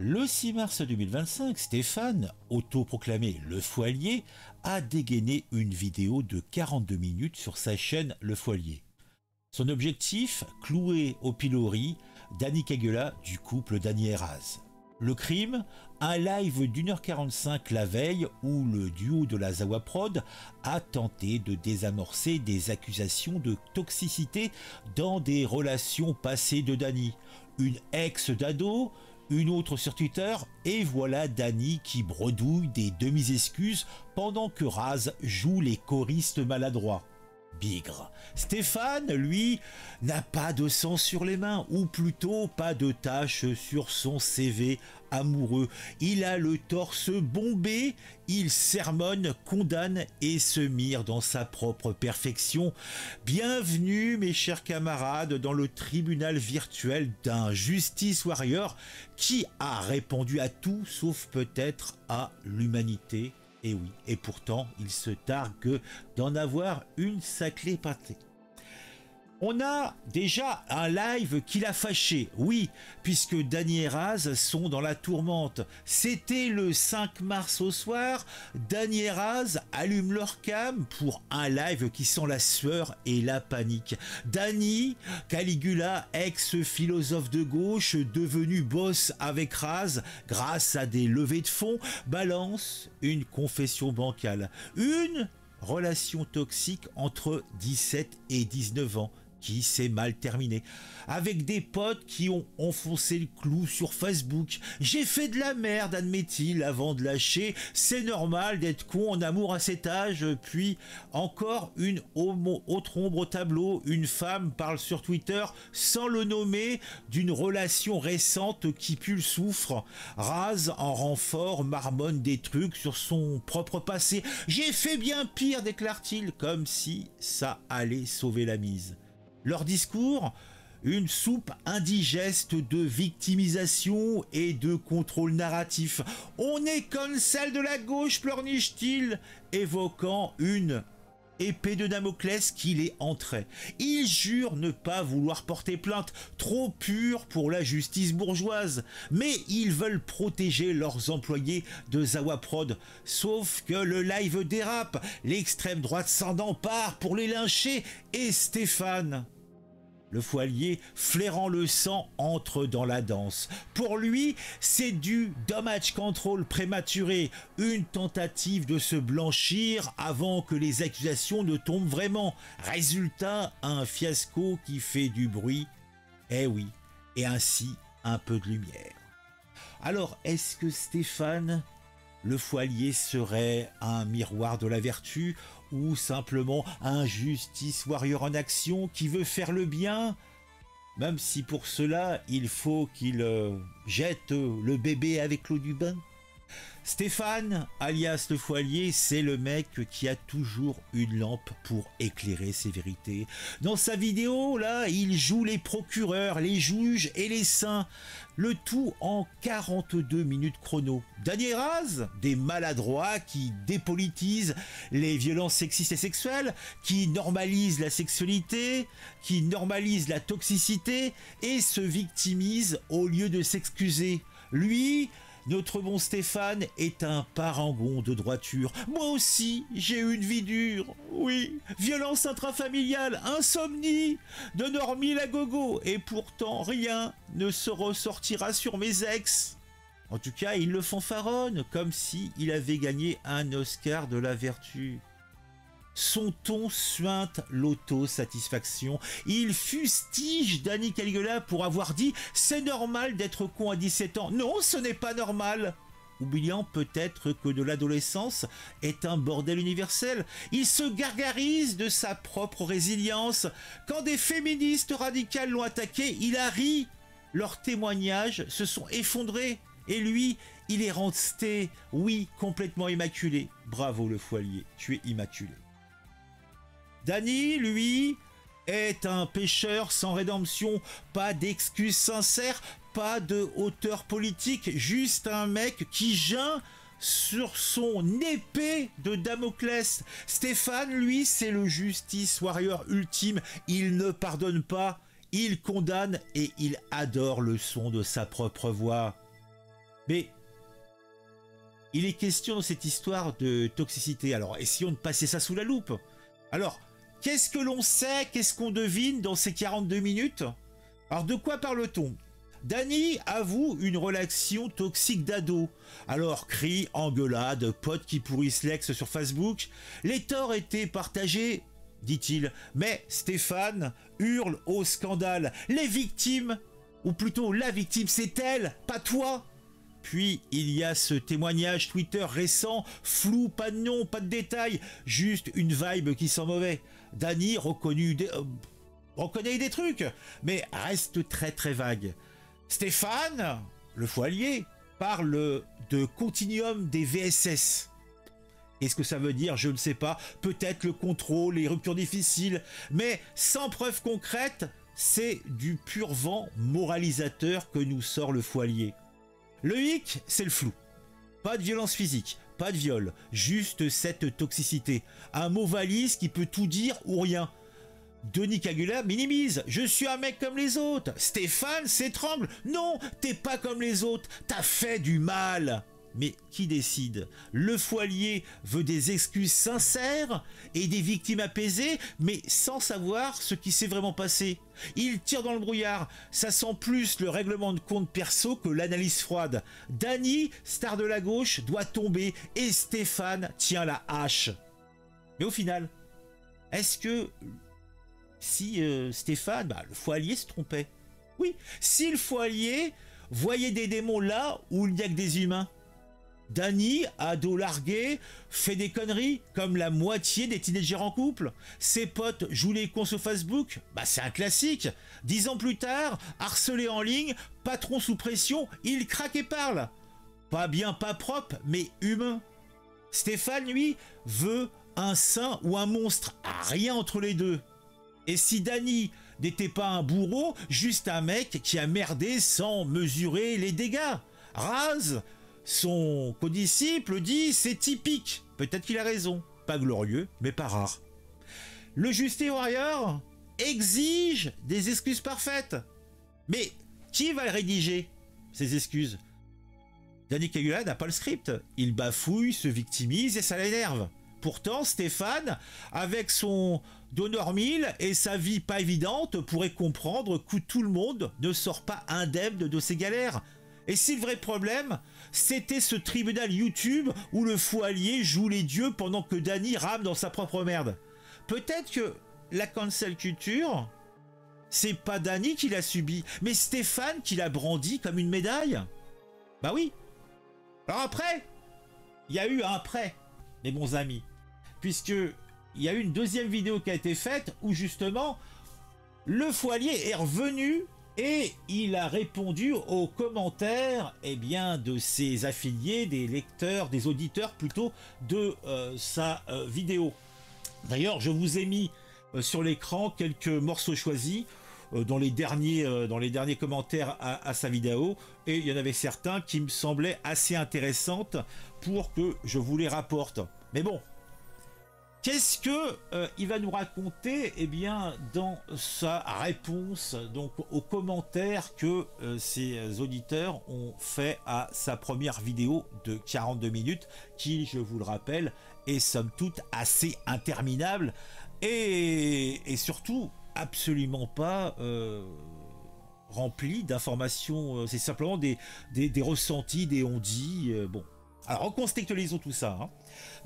Le 6 mars 2025, Stéphane, autoproclamé le Foilier, a dégainé une vidéo de 42 minutes sur sa chaîne Le Foilier. Son objectif, clouer au pilori Dani Caguela du couple Dany et Raz. Le crime, un live d'1h45 la veille où le duo de la Zawa Prod a tenté de désamorcer des accusations de toxicité dans des relations passées de Dany. Une ex d'ado, une autre sur Twitter, et voilà Dany qui bredouille des demi-excuses pendant que Raz joue les choristes maladroits. Bigre. Stéphane, lui, n'a pas de sang sur les mains, ou plutôt pas de tache sur son CV amoureux. Il a le torse bombé, il sermonne, condamne et se mire dans sa propre perfection. Bienvenue, mes chers camarades, dans le tribunal virtuel d'un Justice Warrior qui a répondu à tout sauf peut-être à l'humanité. Et oui, et pourtant, il se targue d'en avoir une sacrée pâtée. On a déjà un live qui l'a fâché, oui, puisque Dany et Raz sont dans la tourmente. C'était le 5 mars au soir, Dany et Raz allument leur cam pour un live qui sent la sueur et la panique. Dany, Caligula, ex-philosophe de gauche, devenu boss avec Raz grâce à des levées de fonds, balance une confession bancale. Une relation toxique entre 17 et 19 ans qui s'est mal terminé, avec des potes qui ont enfoncé le clou sur Facebook. J'ai fait de la merde, admet-il, avant de lâcher. C'est normal d'être con en amour à cet âge. Puis encore une autre ombre au tableau. Une femme parle sur Twitter, sans le nommer, d'une relation récente qui pue le soufre. Raz en renfort marmonne des trucs sur son propre passé. J'ai fait bien pire, déclare-t-il, comme si ça allait sauver la mise. Leur discours, une soupe indigeste de victimisation et de contrôle narratif. On est comme celle de la gauche, pleurniche-t-il, évoquant une épée de Damoclès qui les entrait. Ils jurent ne pas vouloir porter plainte, trop pur pour la justice bourgeoise, mais ils veulent protéger leurs employés de Zawa Prod. Sauf que le live dérape, l'extrême droite s'en empare pour les lyncher, et Stéphane, le Foilier, flairant le sang, entre dans la danse. Pour lui, c'est du damage control prématuré, une tentative de se blanchir avant que les accusations ne tombent vraiment. Résultat, un fiasco qui fait du bruit. Eh oui, et ainsi un peu de lumière. Alors, est-ce que Stéphane, le Foilier, serait un miroir de la vertu ou simplement un Justice Warrior en action qui veut faire le bien? Même si pour cela, il faut qu'il jette le bébé avec l'eau du bain. Stéphane, alias le Foilier, c'est le mec qui a toujours une lampe pour éclairer ses vérités. Dans sa vidéo, là, il joue les procureurs, les juges et les saints. Le tout en 42 minutes chrono. Dany et Raz, des maladroits qui dépolitisent les violences sexistes et sexuelles, qui normalisent la sexualité, qui normalisent la toxicité et se victimisent au lieu de s'excuser. Lui, notre bon Stéphane, est un parangon de droiture. Moi aussi, j'ai eu une vie dure. Oui, violence intrafamiliale, insomnie, de normie à gogo. Et pourtant, rien ne se ressortira sur mes ex. En tout cas, il le fanfaronne, comme si il avait gagné un Oscar de la vertu. Son ton suinte l'autosatisfaction. Il fustige Dany Caligula pour avoir dit « C'est normal d'être con à 17 ans ». Non, ce n'est pas normal. Oubliant peut-être que de l'adolescence est un bordel universel. Il se gargarise de sa propre résilience. Quand des féministes radicales l'ont attaqué, il a ri. Leurs témoignages se sont effondrés. Et lui, il est resté, oui, complètement immaculé. Bravo le Foilier, tu es immaculé. Dany, lui, est un pécheur sans rédemption, pas d'excuses sincères, pas de hauteur politique, juste un mec qui geint sur son épée de Damoclès. Stéphane, lui, c'est le Justice Warrior ultime, il ne pardonne pas, il condamne et il adore le son de sa propre voix. Mais il est question dans cette histoire de toxicité. Alors, essayons de passer ça sous la loupe. Alors, qu'est-ce que l'on sait, qu'est-ce qu'on devine dans ces 42 minutes? Alors, de quoi parle-t-on? Dany avoue une relation toxique d'ado. Alors, cris, engueulades, potes qui pourrissent l'ex sur Facebook. Les torts étaient partagés, dit-il. Mais Stéphane hurle au scandale. Les victimes, ou plutôt la victime, c'est elle, pas toi. Puis il y a ce témoignage Twitter récent, flou, pas de nom, pas de détails, juste une vibe qui sent mauvais. Dany reconnaît des trucs, mais reste très très vague. Stéphane, le foilier, parle de continuum des VSS. Qu'est-ce que ça veut dire? Je ne sais pas. Peut-être le contrôle, les ruptures difficiles, mais sans preuve concrète, c'est du pur vent moralisateur que nous sort le foilier. Le hic, c'est le flou. Pas de violence physique, pas de viol, juste cette toxicité. Un mot valise qui peut tout dire ou rien. Denis Caligula minimise. Je suis un mec comme les autres. Stéphane s'étrangle. Non, t'es pas comme les autres. T'as fait du mal. Mais qui décide? Le foilier veut des excuses sincères et des victimes apaisées, mais sans savoir ce qui s'est vraiment passé. Il tire dans le brouillard. Ça sent plus le règlement de compte perso que l'analyse froide. Dany, star de la gauche, doit tomber et Stéphane tient la hache. Mais au final, est-ce que si Stéphane, le foilier se trompait? Oui, si le foilier voyait des démons là où il n'y a que des humains. Dany, ado largué, fait des conneries comme la moitié des teenagers en couple. Ses potes jouent les cons sur Facebook, c'est un classique. 10 ans plus tard, harcelé en ligne, patron sous pression, il craque et parle. Pas bien, pas propre, mais humain. Stéphane, lui, veut un saint ou un monstre, rien entre les deux. Et si Dany n'était pas un bourreau, juste un mec qui a merdé sans mesurer les dégâts. Raz, son condisciple, dit c'est typique. Peut-être qu'il a raison. Pas glorieux, mais pas rare. Le Justice Warrior exige des excuses parfaites. Mais qui va rédiger ces excuses? Dany Caligula n'a pas le script. Il bafouille, se victimise et ça l'énerve. Pourtant, Stéphane, avec son donneur 1000 et sa vie pas évidente, pourrait comprendre que tout le monde ne sort pas indemne de ses galères. Et si le vrai problème, c'était ce tribunal YouTube où le foilier joue les dieux pendant que Dany rame dans sa propre merde. Peut-être que la cancel culture, c'est pas Dany qui l'a subi, mais Stéphane qui l'a brandi comme une médaille. Bah oui. Alors après, il y a eu un après, mes bons amis, puisque il y a eu une deuxième vidéo qui a été faite où justement le foilier est revenu et il a répondu aux commentaires de ses affiliés, des lecteurs, des auditeurs plutôt de sa vidéo. D'ailleurs, je vous ai mis sur l'écran quelques morceaux choisis dans les derniers commentaires à sa vidéo, et il y en avait certains qui me semblaient assez intéressantes pour que je vous les rapporte. Mais bon, qu'est-ce que il va nous raconter dans sa réponse donc aux commentaires que ses auditeurs ont fait à sa première vidéo de 42 minutes qui, je vous le rappelle, est somme toute assez interminable et surtout absolument pas rempli d'informations. C'est simplement des ressentis, des on-dit. Bon. Alors, recontextualisons tout ça.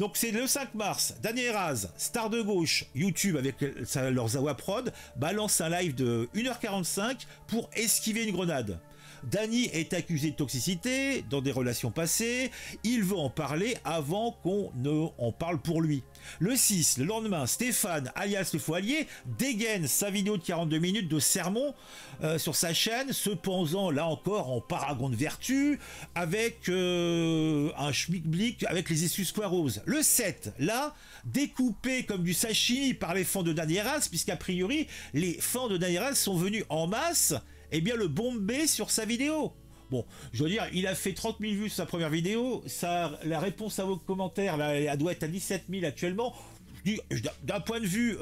Donc, c'est le 5 mars. Dany et Raz, star de gauche, YouTube avec leur Zawa Prod, balance un live de 1h45 pour esquiver une grenade. Dany est accusé de toxicité dans des relations passées. Il veut en parler avant qu'on ne en parle pour lui. Le 6, le lendemain, Stéphane, alias le foilier, dégaine sa vidéo de 42 minutes de sermon sur sa chaîne, se posant là encore en paragon de vertu, avec un schmilblick avec les excuses poireuses. Le 7, là, découpé comme du sashimi par les fans de Dany et Raz, puisqu'a priori, les fans de Dany et Raz sont venus en masse le bomber sur sa vidéo. Bon, je veux dire, il a fait 30 000 vues sur sa première vidéo, la réponse à vos commentaires, là, elle doit être à 17 000 actuellement. D'un point de vue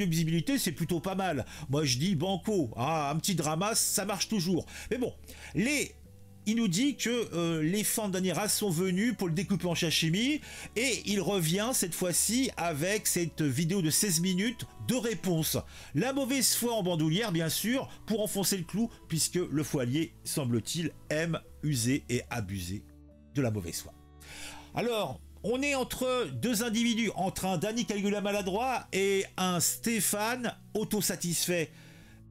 visibilité, c'est plutôt pas mal. Moi, je dis banco, un petit drama, ça marche toujours. Mais bon, les il nous dit que les fans d'Aniras sont venus pour le découper en sashimi et il revient cette fois-ci avec cette vidéo de 16 minutes de réponse. La mauvaise foi en bandoulière, bien sûr, pour enfoncer le clou, puisque le foilier, semble-t-il, aime user et abuser de la mauvaise foi. Alors, on est entre deux individus, entre un Danny Caligula maladroit et un Stéphane autosatisfait.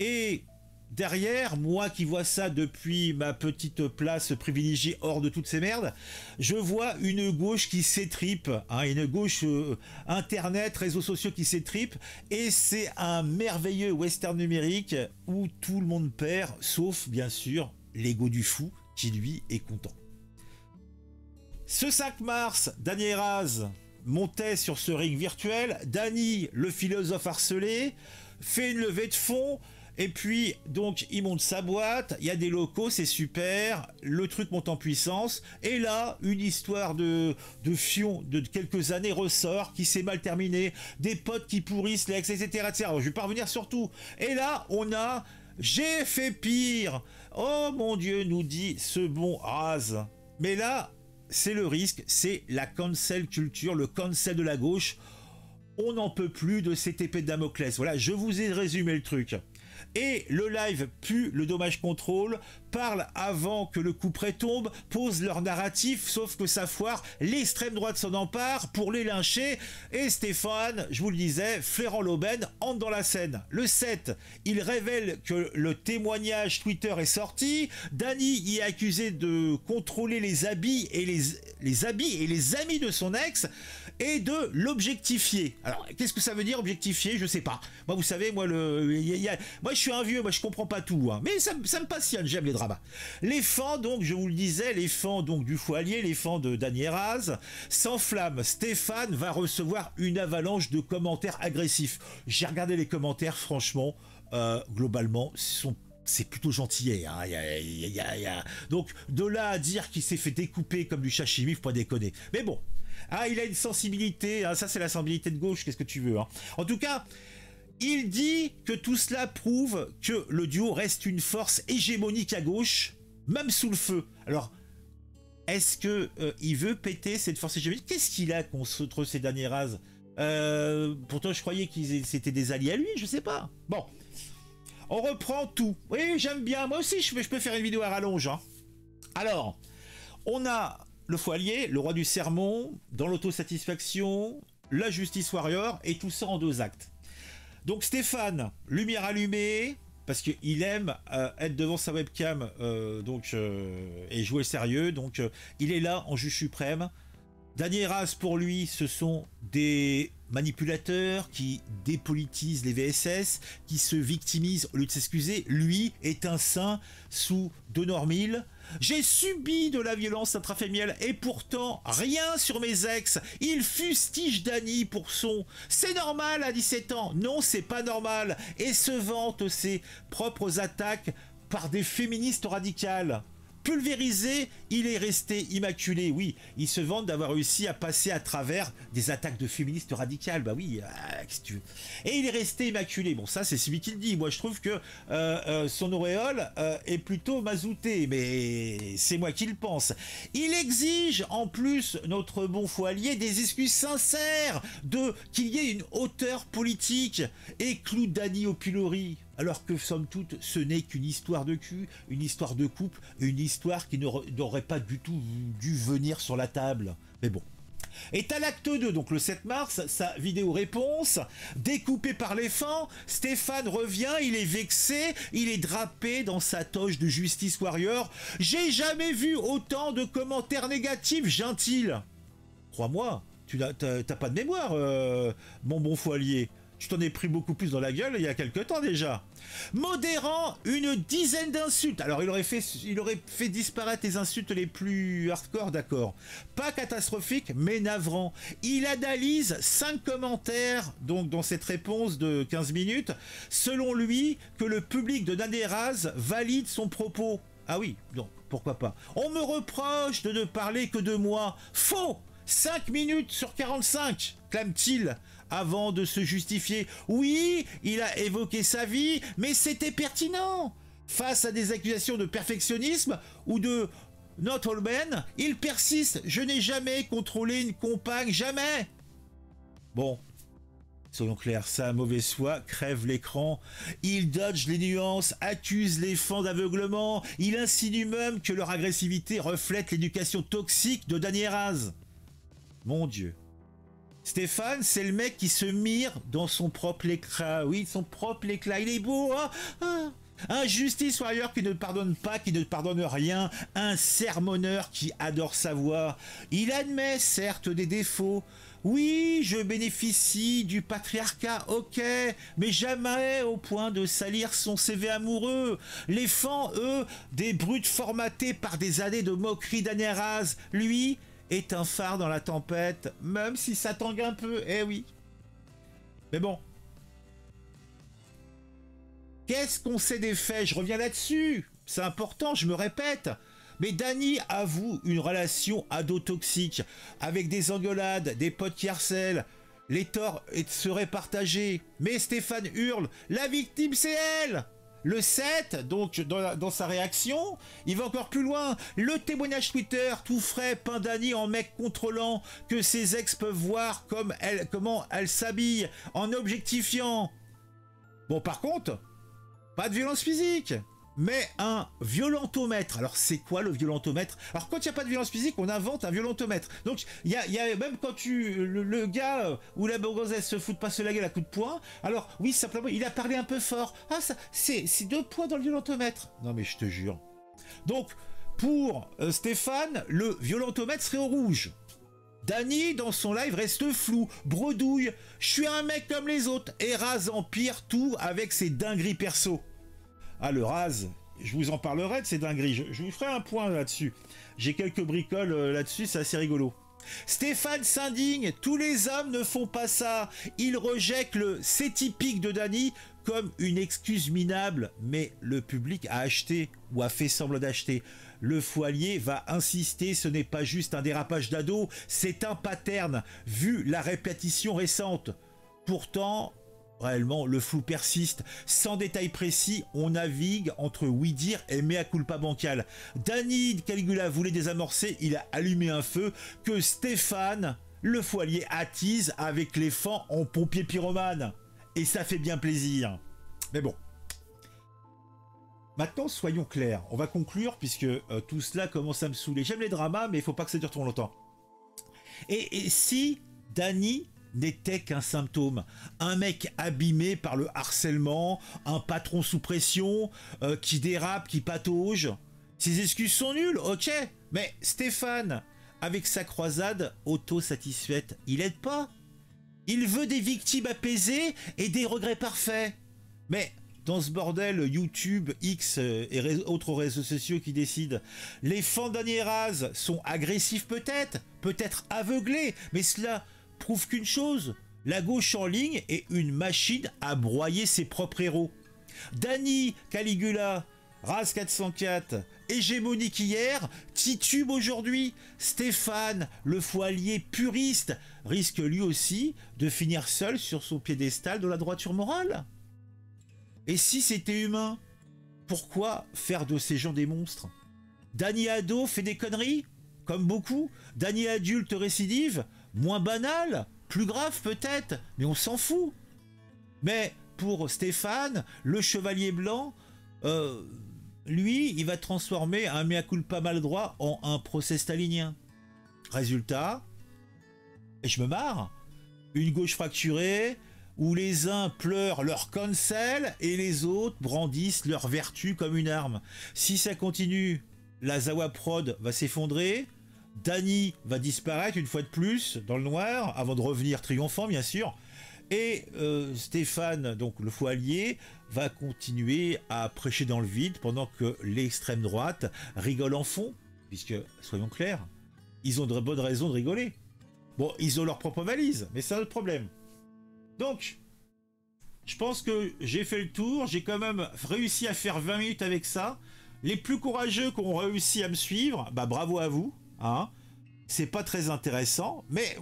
Et derrière, moi qui vois ça depuis ma petite place privilégiée hors de toutes ces merdes, je vois une gauche qui s'étripe, hein, une gauche internet, réseaux sociaux qui s'étripe, et c'est un merveilleux western numérique où tout le monde perd, sauf bien sûr l'ego du fou qui lui est content. Ce 5 mars, Danny Heraz montait sur ce ring virtuel. Danny, le philosophe harcelé, fait une levée de fonds. Et puis, donc, il monte sa boîte. Il y a des locaux, c'est super. Le truc monte en puissance. Et là, une histoire de fion de quelques années ressort qui s'est mal terminée. Des potes qui pourrissent l'ex, etc., etc. Alors, je vais pas revenir sur tout. Et là, on a « J'ai fait pire ». Oh mon Dieu, nous dit ce bon Heraz. Mais là, c'est le risque, c'est la cancel culture, le cancel de la gauche. On n'en peut plus de cette épée de Damoclès. Voilà, je vous ai résumé le truc. Et le live pue le dommage contrôle, parle avant que le coup près tombe, pose leur narratif, sauf que ça foire, l'extrême droite s'en empare pour les lyncher, et Stéphane, je vous le disais, flairant l'aubaine, entre dans la scène. Le 7, il révèle que le témoignage Twitter est sorti, Danny y est accusé de contrôler les habits et les habits et les amis de son ex, et de l'objectifier. Alors, qu'est-ce que ça veut dire objectifier? Je sais pas. Moi, vous savez, moi, moi je suis un vieux, moi je comprends pas tout, hein. Mais ça me passionne, j'aime les dramas. Les fans, donc, je vous le disais, les fans donc du foilier, les fans de Danny Heraz, s'enflamment. Stéphane va recevoir une avalanche de commentaires agressifs. J'ai regardé les commentaires, franchement, globalement, c'est plutôt gentillet, hein. Donc, de là à dire qu'il s'est fait découper comme du sashimi, faut pas déconner. Mais bon, ah, il a une sensibilité, hein, ça c'est la sensibilité de gauche, qu'est-ce que tu veux, hein. En tout cas, il dit que tout cela prouve que le duo reste une force hégémonique à gauche, même sous le feu. Alors, est-ce que il veut péter cette force hégémonique? Qu'est-ce qu'il a contre ces Danny Heraz? Pourtant, je croyais qu'ils c'était des alliés à lui, je sais pas. Bon, on reprend tout. Oui, j'aime bien. Moi aussi, je peux faire une vidéo à rallonge, hein. Alors, on a le foilier, le roi du sermon, dans l'autosatisfaction, la justice warrior, et tout ça en 2 actes. Donc Stéphane, lumière allumée, parce qu'il aime être devant sa webcam et jouer sérieux, donc il est là en juge suprême. Danny Heraz, pour lui, ce sont des manipulateurs qui dépolitisent les VSS, qui se victimisent au lieu de s'excuser. Lui est un saint sous de normes. J'ai subi de la violence intrafamiliale et pourtant rien sur mes ex. Il fustige Danny pour son « c'est normal à 17 ans ». Non, c'est pas normal. Et se vante ses propres attaques par des féministes radicales. Pulvérisé, il est resté immaculé. Oui, il se vante d'avoir réussi à passer à travers des attaques de féministes radicales. Bah oui, qu'est-ce que tu veux. Et il est resté immaculé. Bon, ça, c'est celui qui le dit. Moi, je trouve que son auréole est plutôt mazouté, mais c'est moi qui le pense. Il exige, en plus, notre bon foilier, des excuses sincères qu'il y ait une hauteur politique et cloue Danny au pilori. Alors que, somme toute, ce n'est qu'une histoire de cul, une histoire de couple, une histoire qui n'aurait pas du tout dû venir sur la table. Mais bon. Et à l'acte 2, donc le 7 mars, sa vidéo réponse, découpée par les fans, Stéphane revient, il est vexé, il est drapé dans sa toge de Justice Warrior. J'ai jamais vu autant de commentaires négatifs, gentils. Crois-moi, t'as pas de mémoire, mon bon foilier. Tu t'en es pris beaucoup plus dans la gueule il y a quelques temps déjà. Modérant une dizaine d'insultes. Alors il aurait fait disparaître les insultes les plus hardcore, d'accord. Pas catastrophique, mais navrant. Il analyse 5 commentaires, donc dans cette réponse de 15 minutes, selon lui, que le public de Danny Heraz valide son propos. Ah oui, donc pourquoi pas. On me reproche de ne parler que de moi. Faux! 5 minutes sur 45, clame-t-il, avant de se justifier. Oui, il a évoqué sa vie, mais c'était pertinent. Face à des accusations de perfectionnisme ou de not all men, il persiste. Je n'ai jamais contrôlé une compagne, jamais. Bon, soyons clairs, sa mauvaise foi crève l'écran. Il dodge les nuances, accuse les fans d'aveuglement. Il insinue même que leur agressivité reflète l'éducation toxique de Danny Raz. Mon Dieu. Stéphane, c'est le mec qui se mire dans son propre éclat. Oui, son propre éclat. Il est beau, hein, un justice warrior qui ne pardonne pas, qui ne pardonne rien. Un sermonneur qui adore sa voix. Il admet certes des défauts. Oui, je bénéficie du patriarcat, ok, mais jamais au point de salir son CV amoureux. Les fans, eux, des brutes formatés par des années de moquerie d'Anéraz. Lui est un phare dans la tempête, même si ça tangue un peu, eh oui. Mais bon. Qu'est-ce qu'on sait des faits? Je reviens là-dessus. C'est important, je me répète. Mais Danny avoue une relation ado-toxique, avec des engueulades, des potes qui harcèlent. Les torts seraient partagés. Mais Stéphane hurle, la victime c'est elle. Le 7, donc dans sa réaction, il va encore plus loin. Le témoignage Twitter, tout frais, peint Danny en mec contrôlant, que ses ex peuvent voir comment elle s'habille, en objectifiant. Bon, par contre, pas de violence physique, mais un violentomètre. Alors c'est quoi le violentomètre? Alors quand il n'y a pas de violence physique, on invente un violentomètre. Donc il y a même quand le gars ou la gonzesse se fout de passer la gueule à coups de poing, alors oui, simplement il a parlé un peu fort. Ah, ça c'est 2 points dans le violentomètre. Non mais je te jure. Donc pour Stéphane, le violentomètre serait au rouge. Danny, dans son live, reste flou, bredouille. Je suis un mec comme les autres. Et Raz empire tout avec ses dingueries perso. Ah, le Raz, je vous en parlerai de ces dingueries. Je vous ferai un point là-dessus. J'ai quelques bricoles là-dessus, c'est assez rigolo. Stéphane s'indigne. Tous les hommes ne font pas ça. Il rejette le c'est typique de Danny comme une excuse minable. Mais le public a acheté ou a fait semblant d'acheter. Le Foilier va insister, ce n'est pas juste un dérapage d'ado, c'est un pattern, vu la répétition récente. Pourtant, réellement, le flou persiste. Sans détails précis, on navigue entre oui-dire et mea culpa bancal. Danny Caligula voulait désamorcer, il a allumé un feu que Stéphane, le Foilier, attise avec les fans en pompier pyromane. Et ça fait bien plaisir. Mais bon. Maintenant, soyons clairs. On va conclure puisque tout cela commence à me saouler. J'aime les dramas, mais il faut pas que ça dure trop longtemps. Et si Danny n'était qu'un symptôme, un mec abîmé par le harcèlement, un patron sous pression, qui dérape, qui patauge, ses excuses sont nulles, ok. Mais Stéphane, avec sa croisade auto-satisfaite, il aide pas. Il veut des victimes apaisées et des regrets parfaits. Mais dans ce bordel YouTube, X et autres réseaux sociaux qui décident, les fans d'Danny Raz sont agressifs peut-être aveuglés, mais cela prouve qu'une chose, la gauche en ligne est une machine à broyer ses propres héros. Danny Caligula, Raz 404, hégémonique hier, titube aujourd'hui. Stéphane, le Foilier puriste, risque lui aussi de finir seul sur son piédestal de la droiture morale. Et si c'était humain, pourquoi faire de ces gens des monstres? Danny ado fait des conneries, comme beaucoup. Danny adulte récidive, moins banal, plus grave peut-être, mais on s'en fout. Mais pour Stéphane, le chevalier blanc, lui, il va transformer un mea culpa maladroit en un procès stalinien. Résultat, et je me marre, une gauche fracturée, où les uns pleurent leur cancel et les autres brandissent leur vertu comme une arme. Si ça continue, la Zawa Prod va s'effondrer, Danny va disparaître une fois de plus dans le noir, avant de revenir triomphant bien sûr, et Stéphane, donc le Foilier, va continuer à prêcher dans le vide pendant que l'extrême droite rigole en fond, puisque, soyons clairs, ils ont de bonnes raisons de rigoler. Bon, ils ont leur propre valise, mais c'est un autre problème. Donc, je pense que j'ai fait le tour, j'ai quand même réussi à faire 20 minutes avec ça. Les plus courageux qui ont réussi à me suivre, bah bravo à vous. Hein. c'est pas très intéressant, mais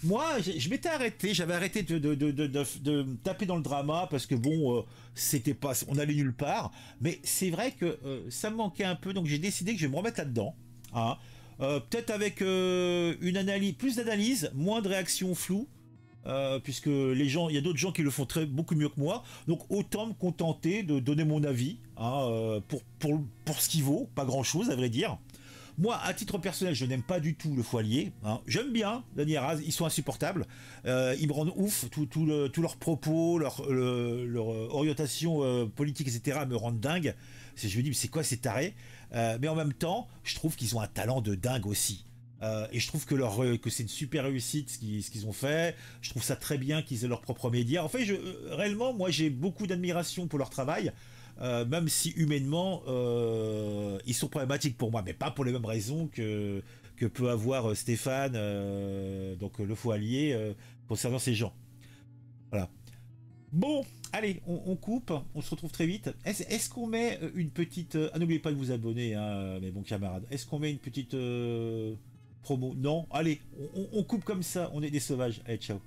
moi, je m'étais arrêté, j'avais arrêté de me taper dans le drama parce que bon, c'était pas, on allait nulle part. Mais c'est vrai que ça me manquait un peu, donc j'ai décidé que je vais me remettre là-dedans. Hein. Peut-être avec une analyse, plus d'analyse, moins de réactions floues. Puisque les gens, il y a d'autres gens qui le font beaucoup mieux que moi, donc autant me contenter de donner mon avis hein, pour ce qui vaut, pas grand chose à vrai dire. Moi, à titre personnel, je n'aime pas du tout le Foilier. Hein. J'aime bien Dany Arras, ils sont insupportables. Ils me rendent ouf, tous leurs propos, leur orientation politique, etc. me rendent dingue. Je me dis, mais c'est quoi ces tarés mais en même temps, je trouve qu'ils ont un talent de dingue aussi. Et je trouve que c'est une super réussite ce qu'ils ont fait. Je trouve ça très bien qu'ils aient leur propre média. En fait, réellement, moi, j'ai beaucoup d'admiration pour leur travail. Même si humainement ils sont problématiques pour moi, mais pas pour les mêmes raisons que peut avoir Stéphane, donc le faux allié, concernant ces gens. Voilà. Bon, allez, on coupe, on se retrouve très vite. Est-ce qu'on met une petite... Ah, n'oubliez pas de vous abonner, hein, mes bons camarades. Est-ce qu'on met une petite promo? Non. Allez, on coupe comme ça, on est des sauvages. Allez, ciao.